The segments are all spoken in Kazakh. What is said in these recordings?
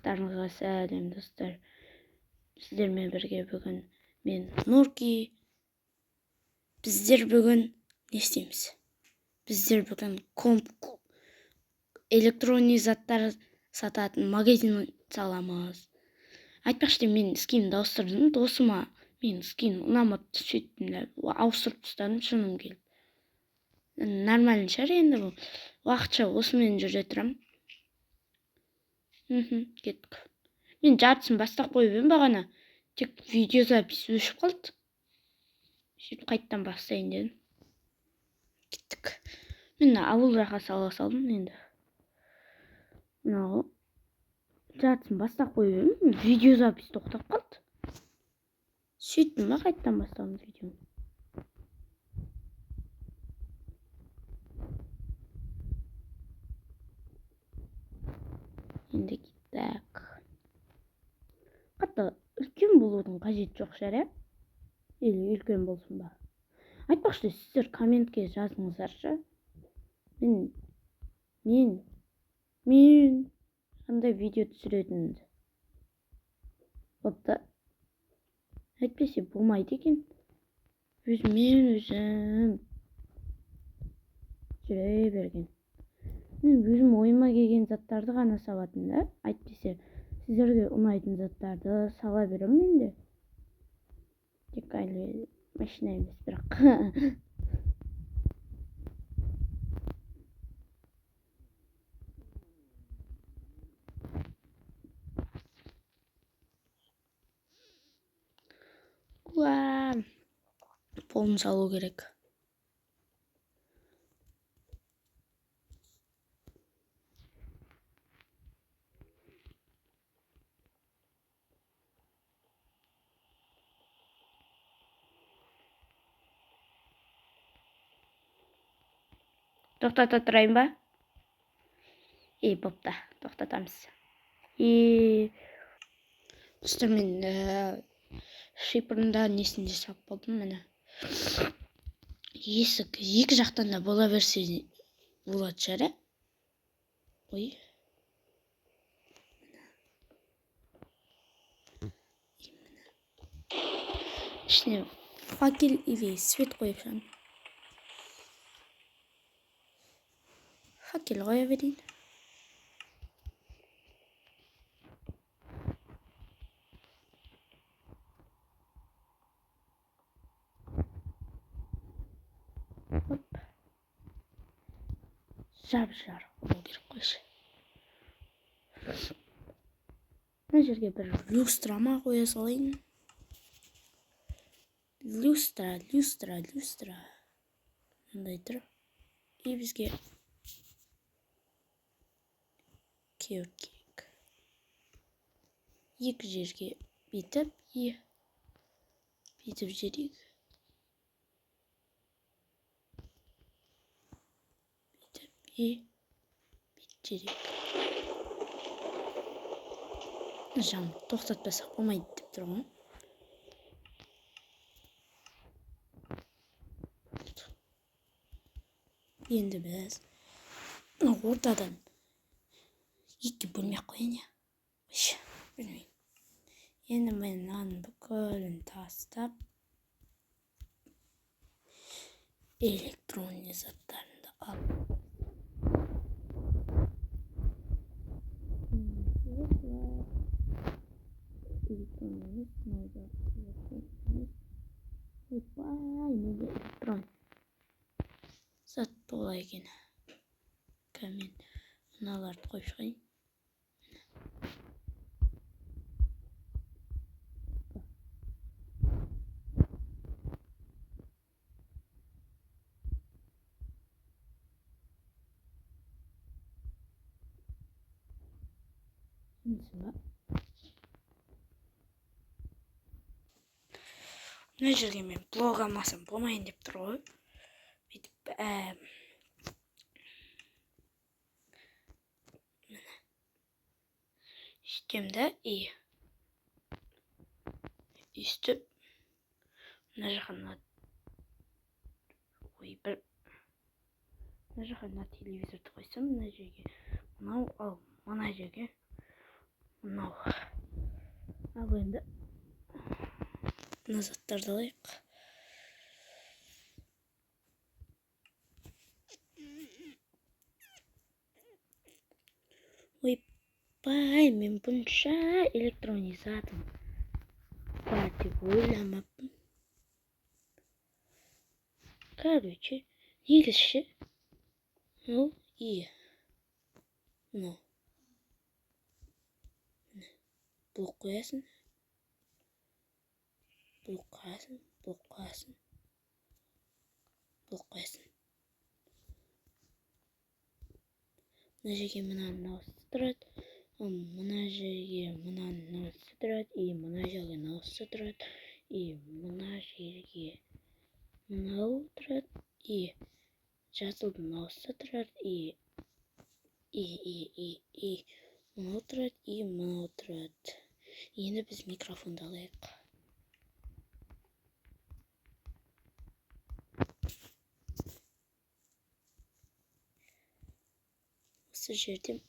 Барлықтарыңызға сәлем достар. Сіздермен бірге бүгін мен Нурки. Біздер бүгін не істейміз? Біздер бүгін электронный заттар сататын магазин саламыз. Айтпақшы, мен скинді ауыстырдым. Досыма мен скин ұнамапты, сөйттім, ауыстырып тастадым, шыным келді. Нормально шығар енді бұл. Уақытша осымен жүре тұрам. Кеттік. Мен жартысын бастап қойып едім бағана. Тек видеозапись өшіп қалды. Сөйтіп қайттан бастайын дедім. Кеттік. Мен ауыл жаққа сала салдым енді. Мынау жартысын бастап қойып едім. Видеозапись тоқтап қалды. Сөйттім ба, қайттан бастадым видеоны. Енді кеттік. Қатты үлкен болудың қажеті жоқ шығар, иә? Или үлкен болсын ба? Айтпақшы, сіздер комментке жазыңыздаршы. Мен қандай видео түсіретінімді. Бопта. Әйтпесе болмайды екен. Өзім жүре берген. Мен өзім ойыма келген заттарды ғана салатын да. Әйтпесе сіздерге ұнайтын заттарды сала берем мен де. Тек әлі машина емес, бірақ. Полын салу керек. Тоқтата тұрайын ба? Бопта, тоқтатамыз. Достар, мен шипырында несін жасап болдым, міне. Есік екі жақтан да бола берсе болады шығар, ә? Ой. Ішіне факел или свет қойып шығам. Факел қоя берейін. Жап-жарық болу керек қойшы. Мына жерге бір люстрама қоя салайын. Люстра. Мындай тұр. Бізге керек. Екі жерге бетіп жерек. Жерек. Жан тоқтатпасақ болмайды деп тұрмын. Енді біз ортадан екі бөлме қойын, я? Білмеймін. Енді мен мынаның бүкілін тастап электронный заттарымды алып. Менде электрон зат тола екен. Мен мыналарды қойып шығайын. Мына жерге мен блог алмасам болмайын деп тұр ғой. Үстемді үстіп мына жақына телевизорды қойсам, мына жерге мынау, ал мына жерге мынау. Ал енді мына заттарды алайық. Ойбай, мен бұнша электронизатым бар деп ойламаппын. Короче, негізі мынау ие. Мынау. Блок қоясың. Блок қоясың. Блок қоясың. Блок қоясың. Мына жерге мынаусы тұрады. Мына жерге мынаусы тұрады. И мына жерге мынаусы тұрады. И мына жерге мынау тұрады. И жасыл мынаусы тұрады. И мынау тұрады. И мынау тұрады. Енді біз микрофонды алайық. Осы жерде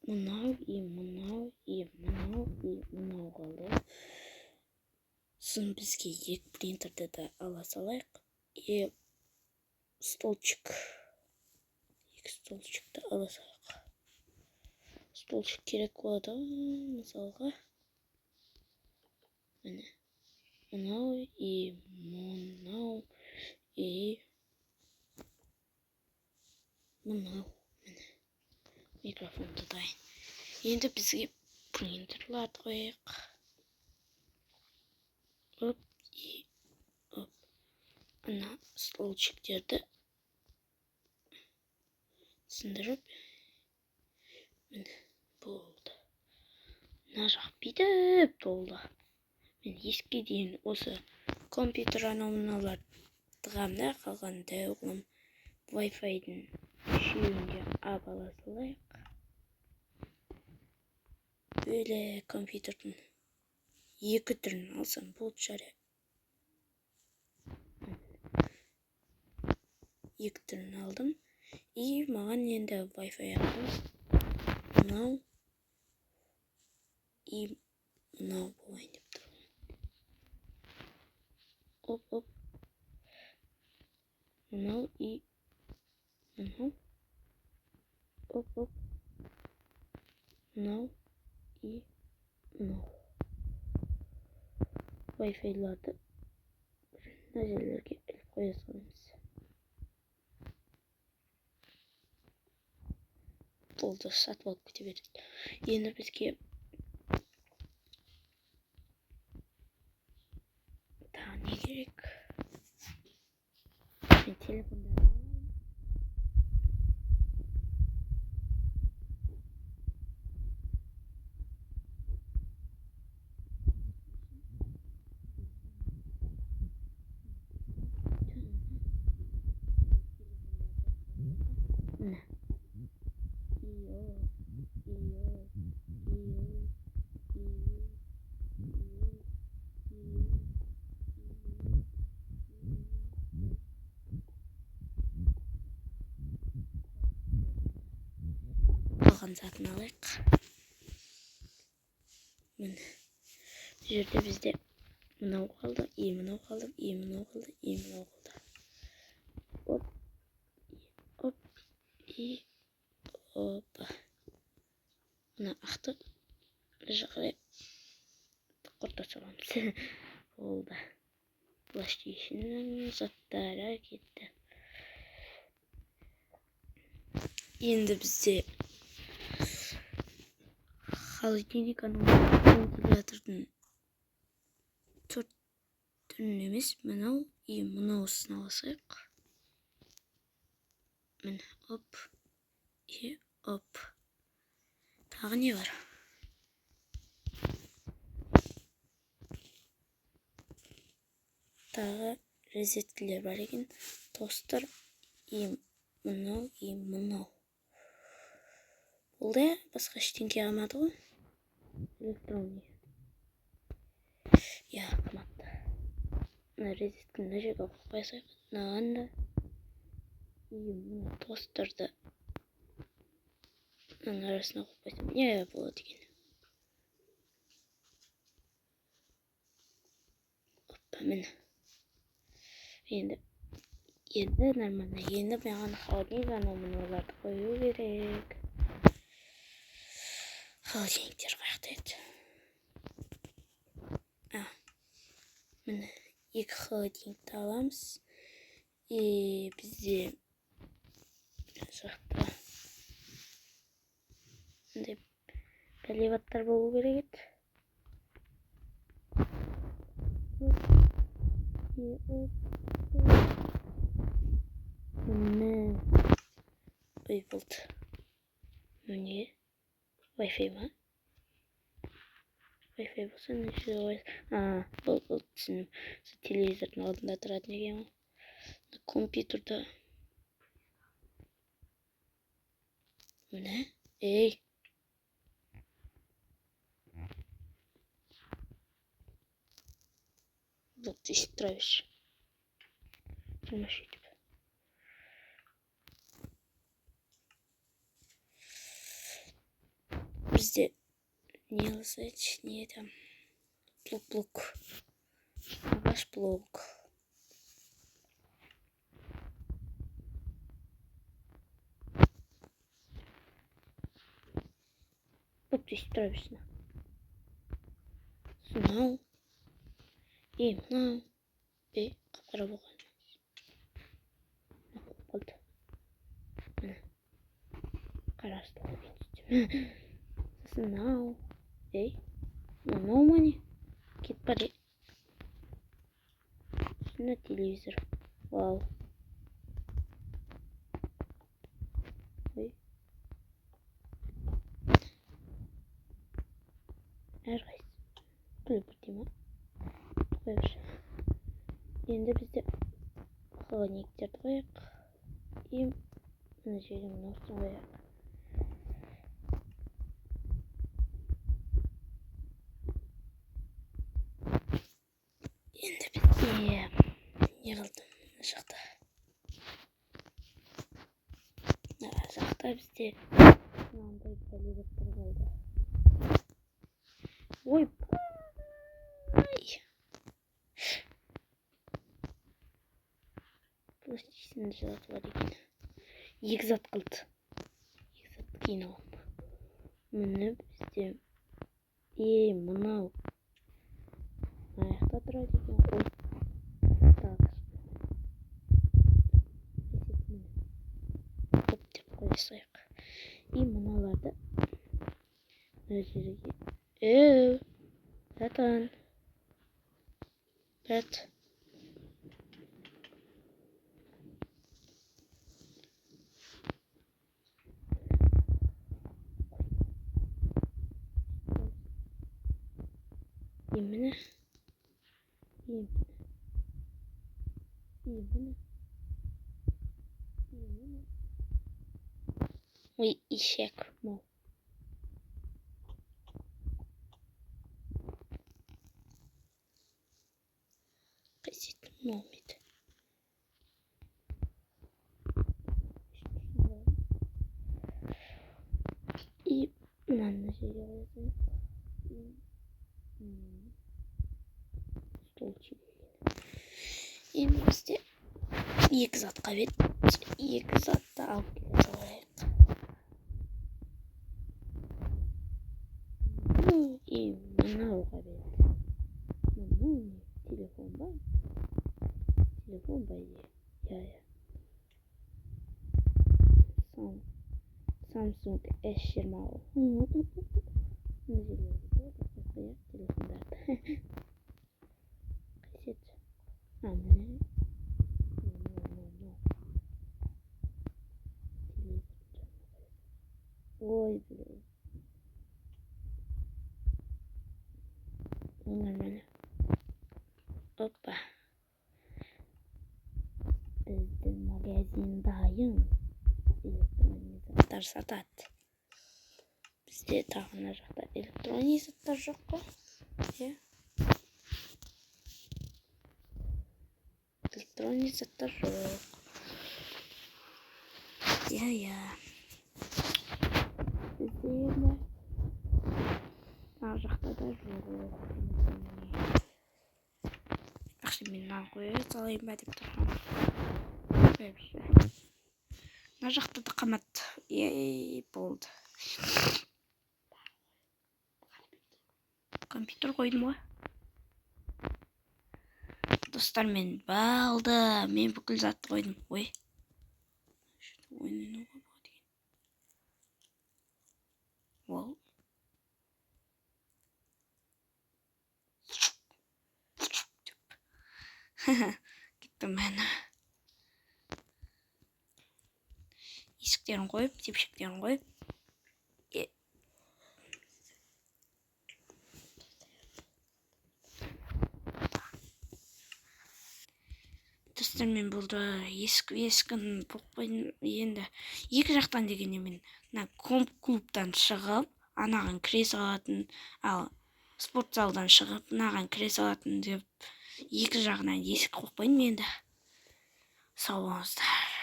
мынау и мынау и мынау и мынау қалды. Сосын бізге екі принтерді де ала салайық. И столчик. Екі столчикті ала салайық. Столчик керек болады, мысалға. Міне. Мынау и мынау и мынау. Міне. Микрофонды дайын. Енді бізге принтерларды қояйық. Оп и оп. Ана столчиктерді сындырып. Міне, болды. Мына жақ бүйтіп толды. Мен еске дейін осы компьютер мыналар тығамда қалған дәуғым Wi-Fi-дің үшеуінде ала салайық. Böyle компьютердің екі түрін алсам болды жарайды. Екі түрін алдым. И маған енді Wi-Fi алdım. Мынау и мынау болайын деп тұрмын. Оп. Мынау и мынау. Оп. Мынау и мынау. Wi-Fi-ларды мына жерлерге іліп қоя саламыз. Болды, сатып алып кете береді. Енді бізге тағы не керек? Мен телефондарды алайын. Міне. Қалған затын алайық. Міне. Жерде бізде мынау қалды, и мынау қалды, и мынау қалды, и мынау қалды. Оп, и опа. Мына ақты жағырай құрта саламыз. Болды. PlayStation'ның заттары кетті. Енді бізде холодильник вентилятордың төрт түрін емес, мынау и мынауысын алсақ. Міне, оп и оп. Тағы не бар? Тағы розеткілер бар екен. Тостер и мынау и мынау. Болды, басқа ештеңе қалмады ғой. Электронный. Я, қыматты. Мына розеткіні мына жерге қойып қойсақ, мынаған да. И мына тостерді мынаның арасына қойып қойсам, не болады екен. міне енді нормально. Енді маған холодильник мыналарды қою керек. Холодильниктер қаяқта еді? Міне 2 холодильникті аламыз. Бізде жақта мындай поливаттар болу керек еді. Міне ой болды. Міне Wi-Fi ма? Wi-Fi болса неше болды түсіндім. Телевизордың алдында тұратын екен ғой. Компьютерді міне вот здесь травишь. Помощи тебе. Бізде не лысать, не там блок. Ваш блок. Вот здесь травишь. Мынау мынау қап-қара болған. Болды. Міне қарастырып сосын мынау мынау ма не? Кетіп бара. Мына телевизор. Вау. Әрқайсысы күліп бірдей ма? Қойғыш. Енді бізде холодильниктерді қояқ. Мына жерге мынаусын қояқ. Енді бізде не қалды мына жақта? Мына жақта бізде мынандай поливаттар қалды. Ой, пластичный зат бар екен. 2 зат қалды. 2 затты кейін алам. Міне бізде мынау аяқта тұрады екен. Ой, так. Топ деп қоя салайық. Мыналарды мына жерге братан. Брат. Міне. Ой, ишек мол. Қайсет мол мейді. Мынаны жерге қойсын. Столчик. Бізде 2 затқа бет. 2 затты алып келе салайық. Мынауға бет. Мынау не? Телефон ба? Телефон ба е? Samsung S20. Мына жерге қояқ телефондарды. Қайсет? Міне. Ой, блин. Нормально. Опа. Біздің магазин дайын. Электронный заттар сатады. Бізде тағы мына жақта электронный заттар жоқ қой. Электронный заттар жоқ. Бізде ар жақта да жоқ. айтпақшы мен мынаны қоя салайын ба деп тұрмын. Мына жақта да қамат. Болды. Компьютер қойдым ғой. Достар, мен балды. Мен бүкіл затты қойдым. Ой. Ол. Кеттім мен. Есіктерін қойып, тепшектерін қойып. Достар, мен болды есігін бұқпайын. Енді екі жақтан дегенде мен клубтан шығып, анаған кіре салатын, ал спорт залдан шығып, анаған кіре салатын деп екі жағынан есік қойып енді. Сау болыңыздар.